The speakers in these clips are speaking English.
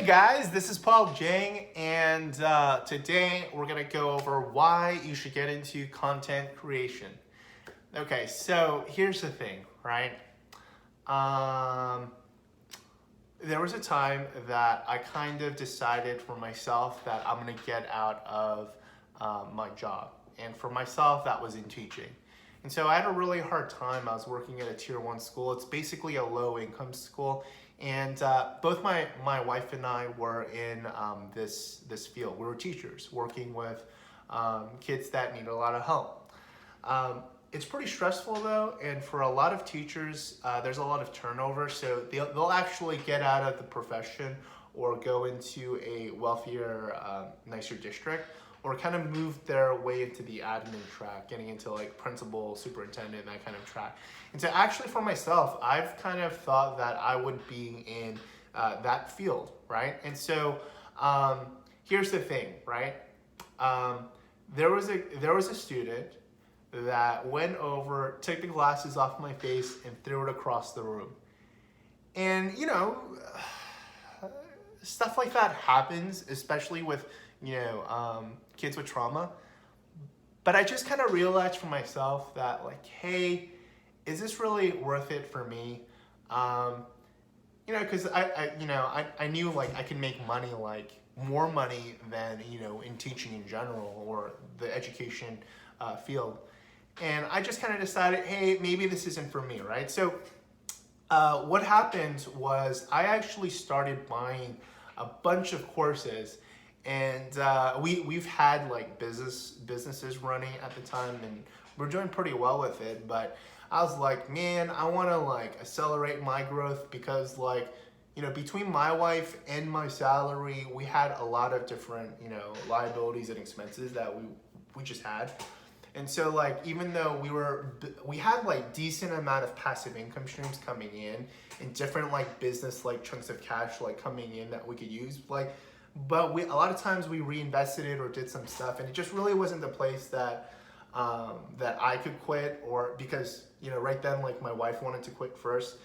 guys, this is Paul Jang, and today we're going to go over why you should get into content creation. Okay, so here's the thing, right? There was a time that I kind of decided for myself that I'm going to get out of my job. And for myself, that was in teaching. And so I had a really hard time. I was working at a tier 1 school. It's basically a low income school. And both my wife and I were in this field. We were teachers working with kids that need a lot of help. It's pretty stressful though, and for a lot of teachers, there's a lot of turnover, so they'll actually get out of the profession or go into a wealthier, nicer district, or kind of move their way into the admin track, getting into like principal, superintendent, that kind of track. And so actually for myself, I've kind of thought that I would be in that field, right? And so here's the thing, right? There was a student that went over, took the glasses off my face and threw it across the room. And you know, stuff like that happens, especially with kids with trauma. But I just kind of realized for myself that like, hey, is this really worth it for me? Because I knew like I could make money, like more money than in teaching in general or the education field. And I just kind of decided, hey, maybe this isn't for me, right? So what happened was I actually started buying a bunch of courses, and we've had like businesses running at the time, and we're doing pretty well with it. But I was like, man, I want to like accelerate my growth because like, between my wife and my salary, we had a lot of different, liabilities and expenses that we just had. And so like, even though we had like decent amount of passive income streams coming in different like business like chunks of cash like coming in that we could use, like, but a lot of times we reinvested it or did some stuff, and it just really wasn't the place that I could quit, or because right then like my wife wanted to quit first.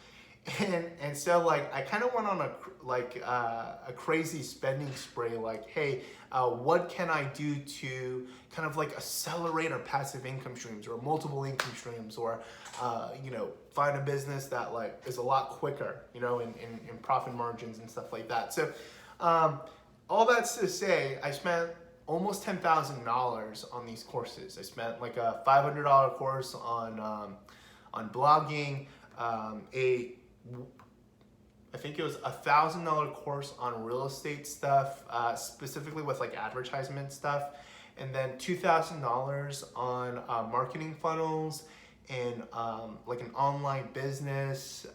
And so like I kind of went on a crazy spending spree, like, hey, what can I do to kind of like accelerate our passive income streams or multiple income streams, or find a business that like is a lot quicker, in profit margins and stuff like that. So all that's to say, I spent almost $10,000 on these courses. I spent like a $500 course on blogging, I think it was $1,000 course on real estate stuff, specifically with like advertisement stuff, and then $2,000 on marketing funnels and like an online business,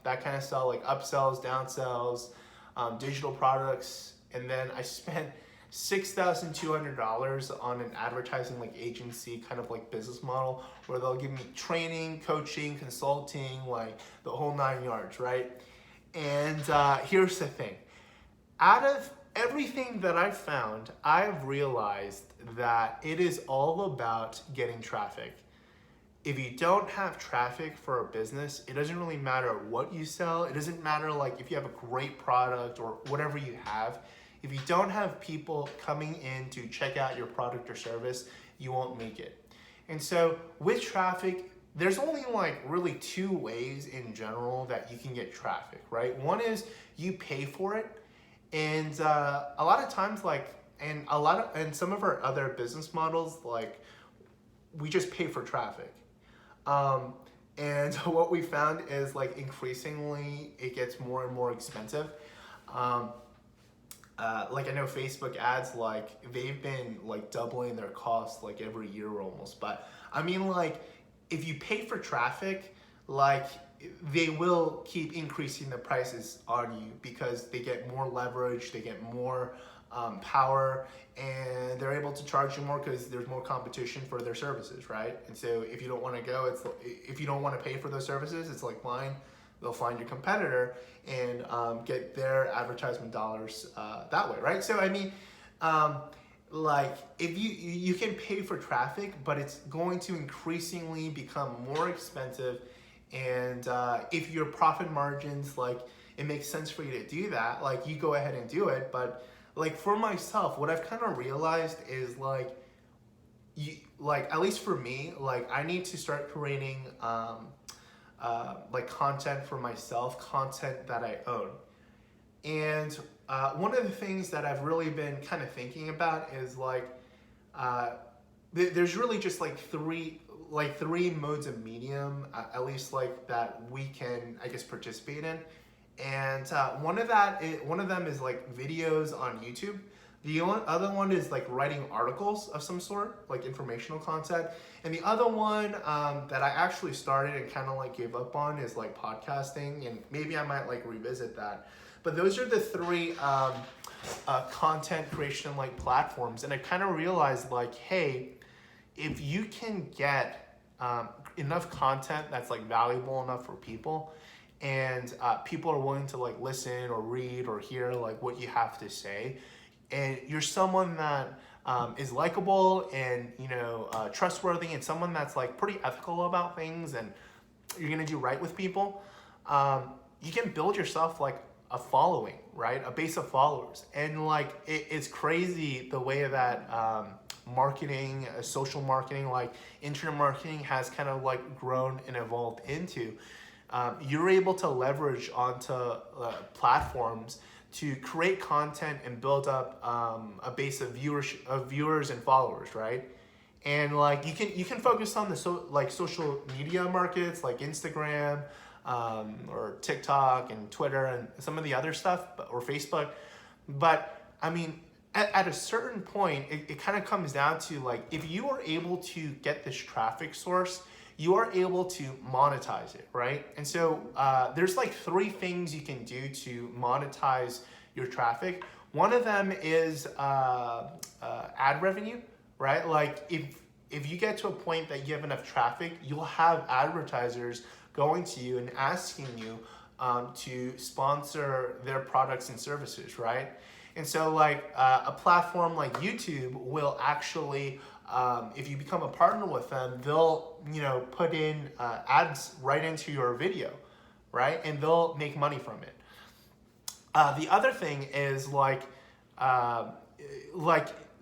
that kind of stuff, like upsells, downsells, digital products. And then I spent $6,200 on an advertising like agency kind of like business model where they'll give me training, coaching, consulting, like the whole 9 yards, right? And here's the thing. Out of everything that I've found, I've realized that it is all about getting traffic. If you don't have traffic for a business, it doesn't really matter what you sell. It doesn't matter like if you have a great product or whatever you have. If you don't have people coming in to check out your product or service, you won't make it. And so with traffic, there's only like really 2 ways in general that you can get traffic, right? One is you pay for it. And a lot of times like, and some of our other business models, like we just pay for traffic. And what we found is like increasingly it gets more and more expensive. Like I know Facebook ads, like they've been like doubling their costs like every year almost. But I mean, like if you pay for traffic, like they will keep increasing the prices on you because they get more leverage, they get more power, and they're able to charge you more because there's more competition for their services, right? And so if you don't want to go, if you don't want to pay for those services, it's like fine. They'll find your competitor and get their advertisement dollars that way, right? So I mean, like if you can pay for traffic, but it's going to increasingly become more expensive. And if your profit margins, like it makes sense for you to do that, like you go ahead and do it. But like for myself, what I've kind of realized is like, at least for me, like I need to start creating like content for myself, content that I own. And one of the things that I've really been kind of thinking about is like, there's really just like three modes of medium, at least like that we can, I guess, participate in. And one of them is like videos on YouTube. The other one is like writing articles of some sort, like informational content. And the other one that I actually started and kind of like gave up on is like podcasting, and maybe I might like revisit that. But those are the three content creation like platforms. And I kind of realized like, hey, if you can get enough content that's like valuable enough for people, and people are willing to like listen or read or hear like what you have to say, and you're someone that is likable and trustworthy, and someone that's like pretty ethical about things, and you're gonna do right with people, you can build yourself like a following, right? A base of followers. And like it's crazy the way that marketing, social marketing, like internet marketing has kind of like grown and evolved into. You're able to leverage onto platforms to create content and build up a base of viewers and followers, right? And like you can focus on the social media markets like Instagram, or TikTok and Twitter and some of the other stuff, or Facebook. But I mean, at a certain point, it kind of comes down to like, if you are able to get this traffic source, you are able to monetize it, right? And so there's like three things you can do to monetize your traffic. One of them is ad revenue, right? Like if you get to a point that you have enough traffic, you'll have advertisers going to you and asking you to sponsor their products and services, right? And so like a platform like YouTube will actually, if you become a partner with them, they'll put in ads right into your video, right? And they'll make money from it. The other thing is like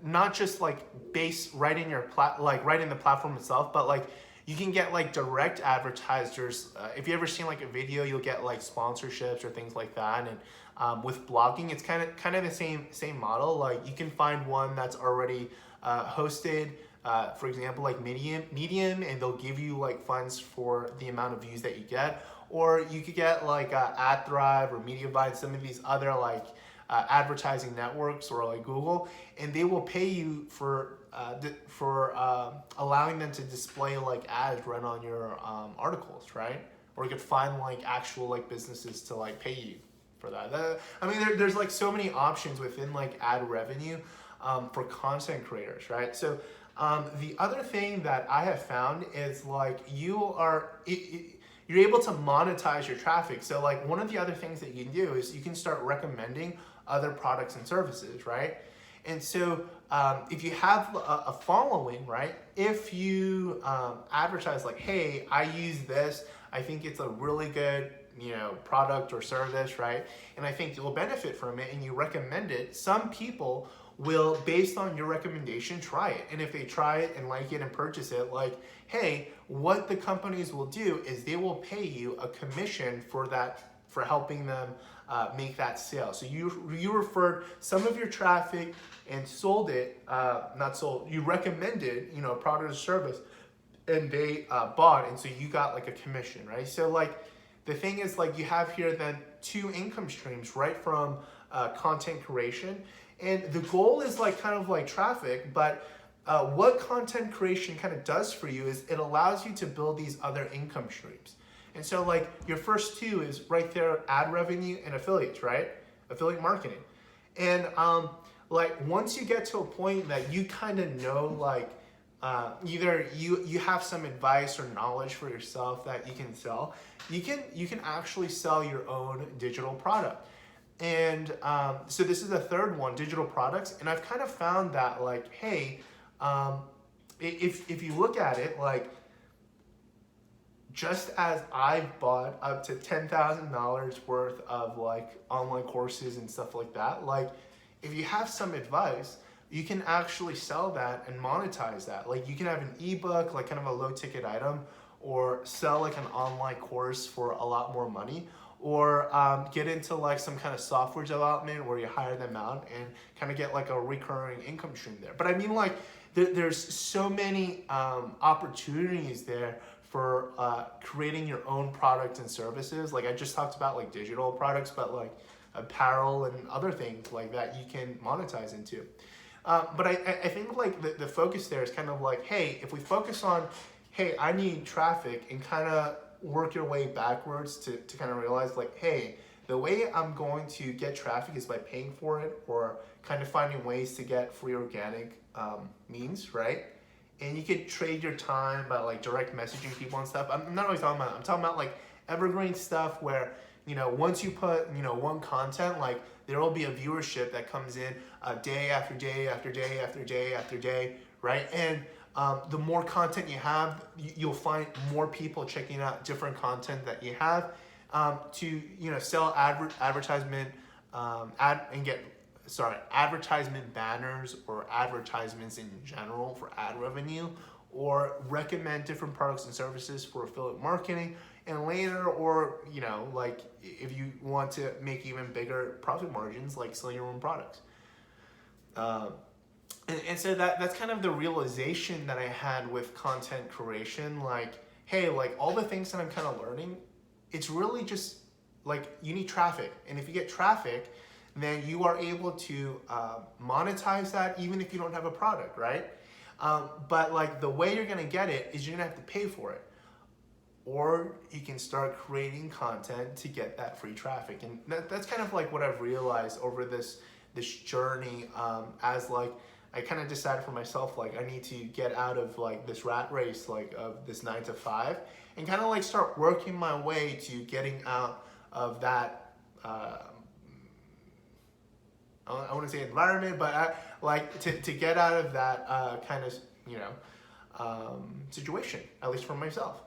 not just like base right in your right in the platform itself, but like you can get like direct advertisers. If you ever seen like a video, you'll get like sponsorships or things like that. And with blogging, it's kind of the same model. Like you can find one that's already hosted, for example, like Medium, and they'll give you like funds for the amount of views that you get. Or you could get like AdThrive or MediaByte, some of these other like advertising networks, or like Google, and they will pay you for allowing them to display like ads right on your articles, right? Or you could find like actual like businesses to like pay you for that. I mean, there's like so many options within like ad revenue for content creators, right? So the other thing that I have found is like you're able to monetize your traffic. So like one of the other things that you can do is you can start recommending other products and services, right? And so if you have a following, right? If you advertise like, hey, I use this, I think it's a really good product or service, right? And I think you'll benefit from it, and you recommend it, some people will, based on your recommendation, try it. And if they try it and like it and purchase it, like, hey, what the companies will do is they will pay you a commission for that, for helping them make that sale. So you referred some of your traffic and sold it, you recommended, a product or service, and they bought, and so you got like a commission, right? So like the thing is, like, you have here then two income streams, right, from content creation. And the goal is like kind of like traffic, but what content creation kind of does for you is it allows you to build these other income streams. And so like your first two is right there, ad revenue and affiliates, right? Affiliate marketing. And like once you get to a point that you kind of know, like either you have some advice or knowledge for yourself that you can sell, you can actually sell your own digital product. And so this is the third one, digital products. And I've kind of found that like, hey, if you look at it, like just as I've bought up to $10,000 worth of like online courses and stuff like that, like if you have some advice, you can actually sell that and monetize that. Like you can have an ebook, like kind of a low ticket item, or sell like an online course for a lot more money, or get into like some kind of software development where you hire them out and kind of get like a recurring income stream there. But I mean, like there's so many opportunities there for creating your own products and services. Like I just talked about like digital products, but like apparel and other things like that you can monetize into. But I think like the focus there is kind of like, hey, if we focus on, hey, I need traffic, and kind of work your way backwards to kind of realize like, hey, the way I'm going to get traffic is by paying for it, or kind of finding ways to get free organic means, right? And you could trade your time by like direct messaging people and stuff. I'm not really talking about, I'm talking about like evergreen stuff where, you know, once you put, you know, one content, like there will be a viewership that comes in day after day after day after day after day, right? And the more content you have, you'll find more people checking out different content that you have to, you know, sell advertisement advertisement banners or advertisements in general for ad revenue, or recommend different products and services for affiliate marketing. And later, or, you know, like if you want to make even bigger profit margins, like selling your own products. And so that's kind of the realization that I had with content creation. Like, hey, like all the things that I'm kind of learning, it's really just like you need traffic. And if you get traffic, then you are able to monetize that even if you don't have a product, right? But like the way you're gonna get it is you're gonna have to pay for it. Or you can start creating content to get that free traffic. And that's kind of like what I've realized over this journey, as like I kind of decided for myself, like I need to get out of like this rat race, like of this 9 to 5, and kind of like start working my way to getting out of that, I wouldn't say environment, but like to get out of that kind of, you know, situation, at least for myself.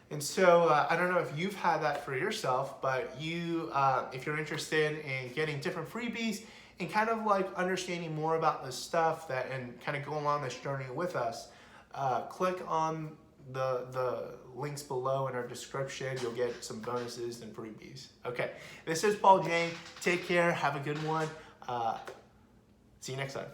And so I don't know if you've had that for yourself, but you, if you're interested in getting different freebies and kind of like understanding more about this stuff that, and kind of go along this journey with us, click on the links below in our description. You'll get some bonuses and freebies. Okay, this is Paul Jane. Take care. Have a good one. See you next time.